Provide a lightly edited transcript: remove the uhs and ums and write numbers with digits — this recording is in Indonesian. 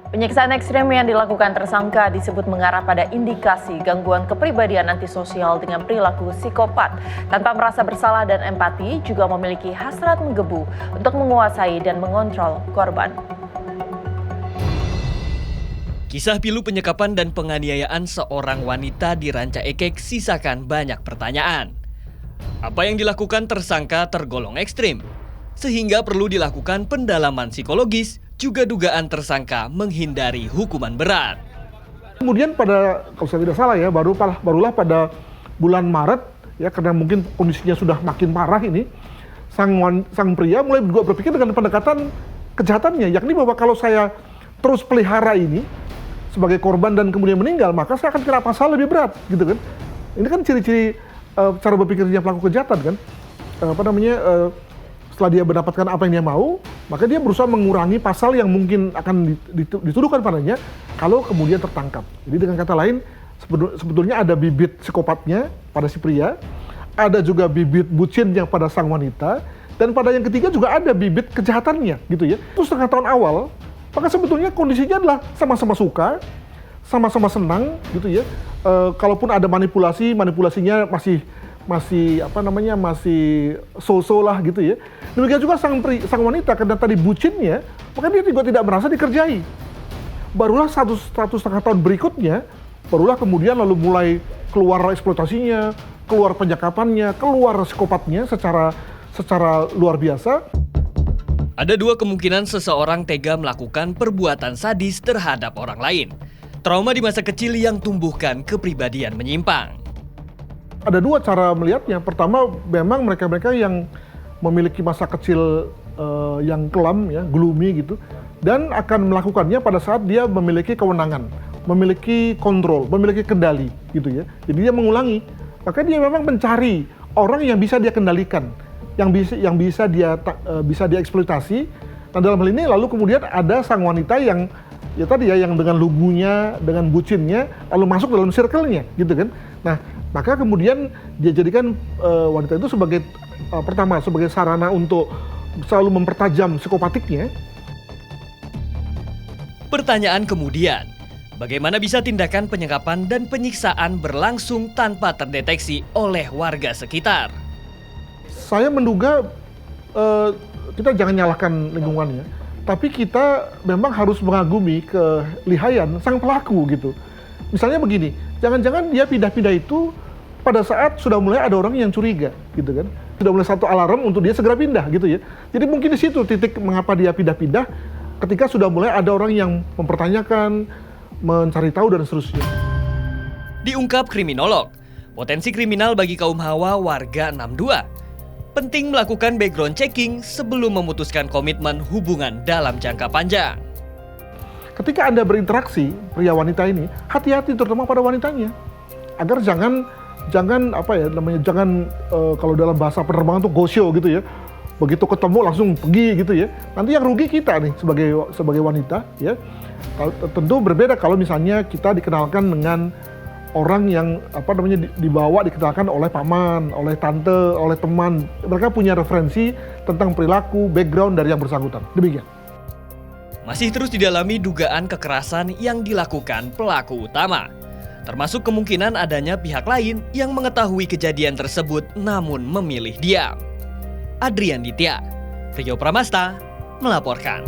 Penyiksaan ekstrem yang dilakukan tersangka disebut mengarah pada indikasi gangguan kepribadian antisosial dengan perilaku psikopat. Tanpa merasa bersalah dan empati, juga memiliki hasrat menggebu untuk menguasai dan mengontrol korban. Kisah pilu penyekapan dan penganiayaan seorang wanita di Ranca Ekek sisakan banyak pertanyaan. Apa yang dilakukan tersangka tergolong ekstrim, sehingga perlu dilakukan pendalaman psikologis, juga dugaan tersangka menghindari hukuman berat. Kemudian kalau saya tidak salah ya, barulah pada bulan Maret ya, karena mungkin kondisinya sudah makin parah ini, sang pria mulai juga berpikir dengan pendekatan kejahatannya, yakni bahwa kalau saya terus pelihara ini sebagai korban dan kemudian meninggal, maka saya akan kena pasal lebih berat, gitu kan? Ini kan ciri-ciri cara berpikirnya pelaku kejahatan kan? Setelah dia mendapatkan apa yang dia mau, maka dia berusaha mengurangi pasal yang mungkin akan dituduhkan padanya kalau kemudian tertangkap. Jadi dengan kata lain, sebetulnya ada bibit psikopatnya pada si pria, ada juga bibit bucinnya pada sang wanita, dan pada yang ketiga juga ada bibit kejahatannya, gitu ya. Itu setengah tahun awal, maka sebetulnya kondisinya adalah sama-sama suka, sama-sama senang, gitu ya. Kalaupun ada manipulasinya masih so-so lah gitu ya. Demikian juga sang wanita, karena tadi bucinnya, maka dia juga tidak merasa dikerjai. Barulah satu setengah tahun berikutnya, barulah kemudian lalu mulai keluar eksploitasinya, keluar penyekapannya, keluar psikopatnya secara luar biasa. Ada dua kemungkinan seseorang tega melakukan perbuatan sadis terhadap orang lain. Trauma di masa kecil yang tumbuhkan kepribadian menyimpang. Ada dua cara melihatnya. Pertama, memang mereka-mereka yang memiliki masa kecil yang kelam, ya, gloomy gitu, dan akan melakukannya pada saat dia memiliki kewenangan, memiliki kontrol, memiliki kendali, gitu ya. Jadi dia mengulangi. Maka dia memang mencari orang yang bisa dia kendalikan, yang bisa dia eksploitasi. Nah, dalam hal ini lalu kemudian ada sang wanita yang yang dengan lugunya, dengan bucinnya, lalu masuk dalam circle-nya, gitu kan. Nah, maka kemudian dia jadikan wanita itu sebagai pertama sebagai sarana untuk selalu mempertajam psikopatiknya. Pertanyaan kemudian, bagaimana bisa tindakan penyekapan dan penyiksaan berlangsung tanpa terdeteksi oleh warga sekitar? Saya menduga kita jangan nyalahkan lingkungannya, tapi kita memang harus mengagumi kelihayan sang pelaku gitu. Misalnya begini, jangan-jangan dia pindah-pindah itu pada saat sudah mulai ada orang yang curiga, gitu kan? Sudah mulai satu alarm untuk dia segera pindah, gitu ya. Jadi mungkin di situ titik mengapa dia pindah-pindah, ketika sudah mulai ada orang yang mempertanyakan, mencari tahu dan seterusnya. Diungkap kriminolog, potensi kriminal bagi kaum hawa warga 62. Penting melakukan background checking sebelum memutuskan komitmen hubungan dalam jangka panjang. Ketika Anda berinteraksi, pria wanita ini, hati-hati terutama pada wanitanya. Agar jangan kalau dalam bahasa penerbangan tuh go show gitu ya. Begitu ketemu langsung pergi gitu ya. Nanti yang rugi kita nih sebagai wanita ya. Tentu berbeda kalau misalnya kita dikenalkan dengan orang yang dikenalkan oleh paman, oleh tante, oleh teman. Mereka punya referensi tentang perilaku, background dari yang bersangkutan. Demikian. Masih terus didalami dugaan kekerasan yang dilakukan pelaku utama. Termasuk kemungkinan adanya pihak lain yang mengetahui kejadian tersebut namun memilih diam. Adrian Ditya, Rio Pramasta, melaporkan.